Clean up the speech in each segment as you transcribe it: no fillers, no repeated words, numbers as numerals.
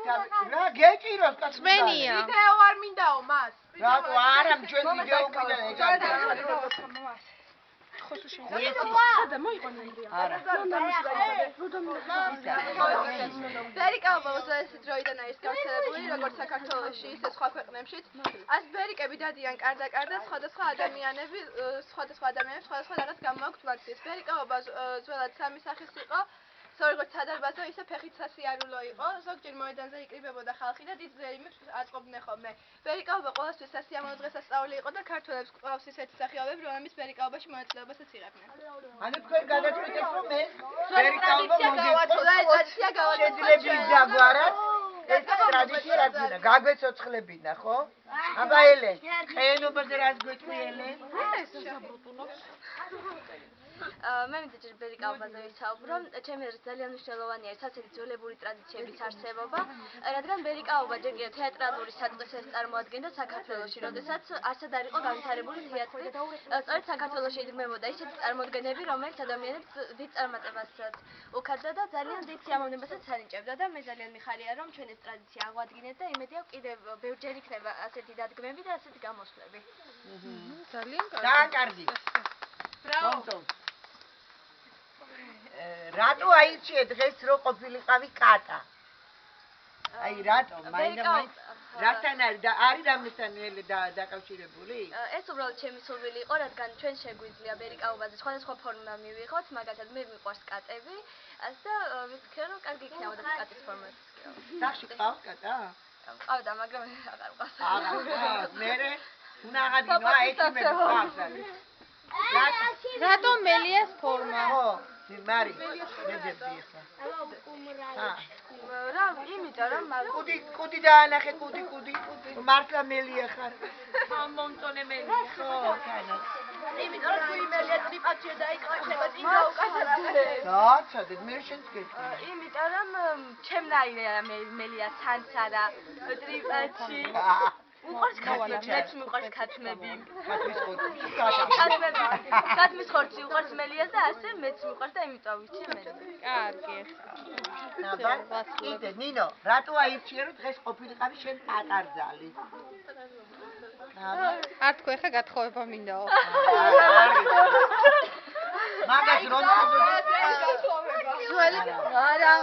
რა გეჭიროს კაცო. წმენია. ვიდეო არ მინდაო მას. რატო არა ჩვენ ვიდეო მინდა ეგ. და მოიყვანე. არა. ბერიკაობა უძველესი დროიდან არის გავრცელებული როგორც საქართველოში, ისე სხვა ქვეყნებშიც. ას ბერიკები დადიან კარდა-კარდა სხვადასხვა ადამიანები სხვადასხვა რაღაც გამოაქვთ ვაქციის. ბერიკაობა ძველად სამი სახის იყო. როგორც სადარბაზო, ისე ფეხით სასიარულო იყო. ზოგჯერ მოედანზე იკრიბებოდა ხალხი და დიდ ზეიმებს აწყობდნენ ხოლმე. ბერიკაობა ყოველთვის სასიამოვნო დღესასწაული იყო და ქართველებს ყავს ისეთი სახეობები, რომლებიც ბერიკაობაში მონაწილეობასაც იღებდნენ. ანუ თქვენ გადაწყვეტეთ რომ ეს ტრადიცია გავაცვლა, ეს ტრადიცია გავაცვლა. შეძლებს დაგვარად ეს ტრადიცია რა გინდა? გაგვეცოცხლებინა, ხო? აბა ელე, ყენობაზე რას გვეტყვი ელე? მე მინდა ბერიკაობაზე ვისაუბრო. ჩემი აზრით ძალიან მნიშვნელოვანია ეს ასეთი ძველებური ტრადიციების არსებობა, რადგან ბერიკაობა ჯერ კიდევ თეატრალური საწყისს წარმოადგენდა საქართველოში, როდესაც არსად არ იყო განვითარებული თეატრი. სწორედ საქართველოში იდგმებოდა ისეთი წარმოდგენები, რომელიც ადამიანებს დიდ წარმატებასაც უხდიდა და ძალიან დიდ სიამოვნებასაც ანიჭებდა და მე ძალიან მიხარია, რომ ჩვენ ეს ტრადიცია აღვადგინეთ და იმედია კიდევ ბევრჯერ იქნება ასეთი დადგმები და ასეთი გამოსვლები. ძალიან კარგი. ბრავო. რატო აირჩიე დღეს რო ყოფილიყავი კატა? აი რატო? მაინდა-მაინც რასთან არის რამესთან დაკავშირებული? ეს უბრალოდ ჩემი სურვილი იყო, რადგან ჩვენ შეგვიძლია ბერიკაობაზე სხვადასხვა ფორმა მივიღოთ, მაგალითად მე მიყვარს კატები, და ვიფიქრე რომ კარგი იქნებოდა კატის ფორმაც. სახში ყავს კატა? ყავდა, მაგრამ აღარ ყავს. აღარ, მერე უნდა აღადგინო ექიმები ყავს. რატომ მელიას ფორმა? ხო, მარი, მეძებდი ახლა. რა, იმიტომ რომ კუდი დაანახე, კუდი. მართლა მელია ხარ. მომწონე მელია. ხო, თანა. იმიტომ რომ თუ იმელია ტრიპაჩია დაიწყო, ხება წინ გაუკეთებია. დააცადეთ, მე შენს გეტყვი. იმიტომ რომ ჩემნაირია მელია სანსა და ტრიპაჩი. უყურს ქათმები, მეც მიყვარს ქათმები. ქათმის ხორცი უყურს მელიას და ასე მეც მიყვარს და იმიტომ ვიცი მე. კარგი. კიდე ნინო, რატო აირჩიე რომ დღეს ყოფილიყავი შენ პატარძალი? არ თქვი ხა გათხოვება მინდაო. მაგას რომ არა.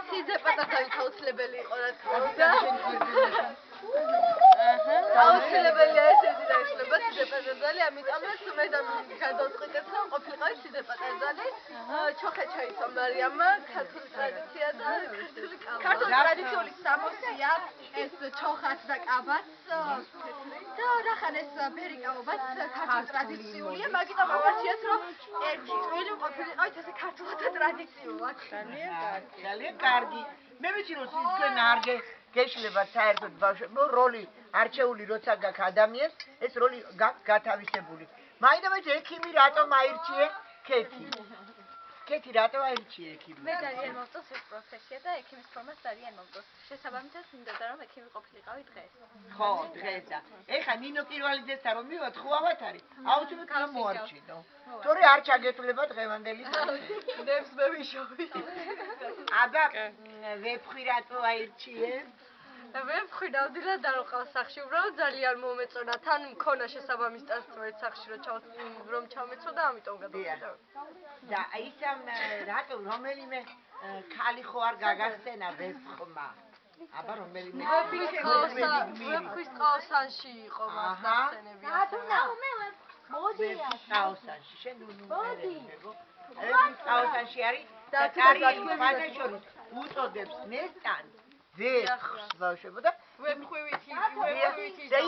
სიძე პატარდალი აუცილებელი იყო რა თქმა უნდა. აუცილებელია ესეთი დაიშლება სიძე პატარდალი, ამიტომაც მე და გადავწყვიტეთ რომ ყოფილიყავი სიძე პატარდალი. ჩოხე ჩაიცვა მარიამმა, ქართული ტრადიცია და ქართული ტრადიციული სამოსია, ეს ჩოხაც და კაბაც. და რახან ეს ბერიკაობაც ქართული ტრადიციულია, მაგიტომ მოვარჩიეთ რომ ერთი წვილი ყოფილიყავით ესე ქართულად ტრადიციულად. ძალიან კარგი. მე ვიცი რომ თქვენ არ გეშლებათ საერთოდ ბავშვებო როლი არჩეული როცა გაქვს ადამიანს, ეს როლი გაქვს გათავისებული. მაინდა-მაინც ექიმი რატომ აირჩიე ქეთი? ქეთი რატომ აირჩიე ექიმი? მე ძალიან მომწონს ეს პროფესია და ექიმის ფორმაც ძალიან მომწონს. შესაბამისად მინდოდა რომ ექიმი ყოფილიყავი დღეს. ხო, დღეს და. ეხა ნინო კირვალიძესთან რომ მივად ხუავად არის, აუცილებლად მოარჩინო. თორე არ ჩაგეთვლება დღევანდელი დღე. ნებს მე ვიშოვი. აბა ვეფხვი რატო აირჩიე? ვეფხვი ნამდვილად არ ვყავს სახში, უბრალოდ ძალიან მომეწონა. თან მქონა შესაბამის ტრანსპორტ სახში რომ ჩამეცვა და ამიტომ გადავიდა. და ისამ რატო რომელიმე ქალი ხო არ გაგახსენა ვეფხმა? აბა რომელიმე ვეფხვის ყავსანში იყო მას ნახსენები. მოდია ყავსანში შენ მოდი. ეს ყავსანში არის და კარიერი ფათაშორის უწოდებს ნესტან ვეფხს ბავშვებო და ვეფხვივით და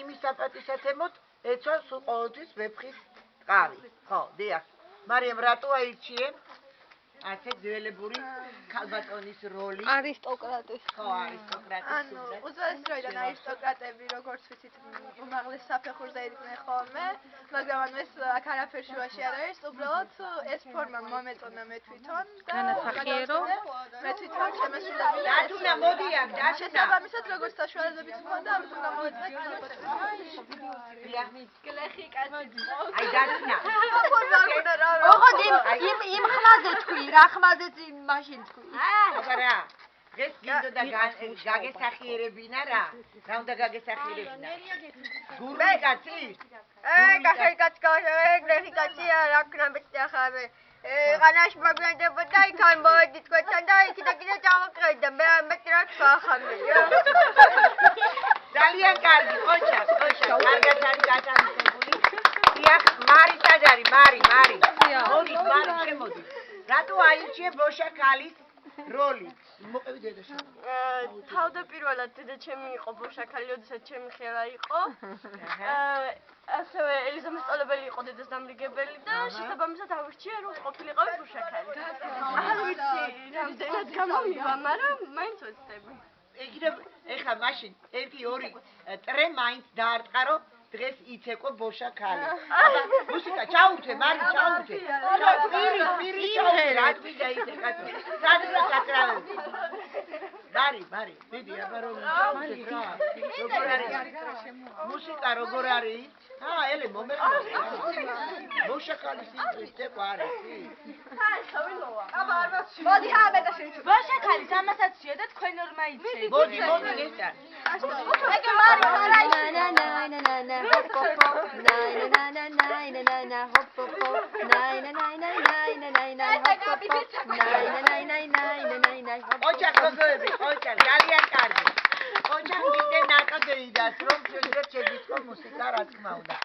იმის საპატისათემოთ ეცავს ყოველთვის ვეფხის ტყავი. ხო, დიახ. მარიამ რატო აირჩიე ასე ძველებური ქალბატონის როლი? არისტოკრატის. ხო, არისტოკრატის. ანუ უძველეს დროიდან არისტოკრატები როგორც ვიცით უმაღლეს საფეხურზე იდგნენ ხოლმე, მაგრამ ანუ ეს აქ არაფერ შუაში არ არის, უბრალოდ ეს ფორმა მომეწონა მე თვითონ და განასახიერო მე თვითონ შემესრულებია. დათუნა მოდია, შესაბამისად როგორც საშუალებებით მქონდა, ამიტომ გამოვეწვეთ. გლეხი კაცი. აი დათუნა. ოღონდ იმ ხმაზე თქვი, რა ხმაზეც მაშინ თქვი. აბა რა. დღეს გინდოდა გაგესახიერებინა რა? რა უნდა გაგესახიერებინა? გურმე კაცი? კახი კაცი რა ქნაბეთ ახავე ყანაში მაგვიანდებოდა იქან მოვედი თქვენთან და იქიდან კიდე წავყრედა მე რა ხახამე ძალიან კარგი ყოჩა კარგად არის გასამისებული დიახ მარი საჯარი მარი მოდი მარი შემოდი რატო აირჩიე ბოშა ქალის როლი მოყევი დედაშო თავდაპირველად დედაჩემი იყო ბოშაქალი ოდესაც ჩემი ხელა იყო ასევე ელიზამესწავლებელი იყო დედას დამრიგებელი და შესაბამისად ავირჩიე რომ ყოფილიყავი ბოშაქალი არ ვიცი რამდენად გამომივა მაგრამ მაინც ვეცდები ეხლა მაშინ 1-2 ტრე მაინც დაარტყარო დღეს იცეკო ბოშა ქალი. აბა მუსიკა ჩაუთე, მარი ჩაუთე. პირი ჩაუთე, რა თქმა იცე კაცო. სადღა საკრავები. მარი, მიდი აბა რომ ჩაუთე რა. როგორ არის? მუსიკა როგორ არის? ელე მომეყვა. ბოშა ქალის იცეკო არის. აბა არ ვაცი. მოდი ამედა შეიძლება. ბოშა ქალის ამასაც და თქვენ ორმა იცით. მოდი ესა. ეგ მარი hop hop hop nine hop hop hop nine ოჯახ გოგოები, ოჯახ ძალიან კარგი. ოჯახ კიდე ნაკადეიდას რომ შეიძლება შეგიტყო მუსიკა რა თქმა უნდა.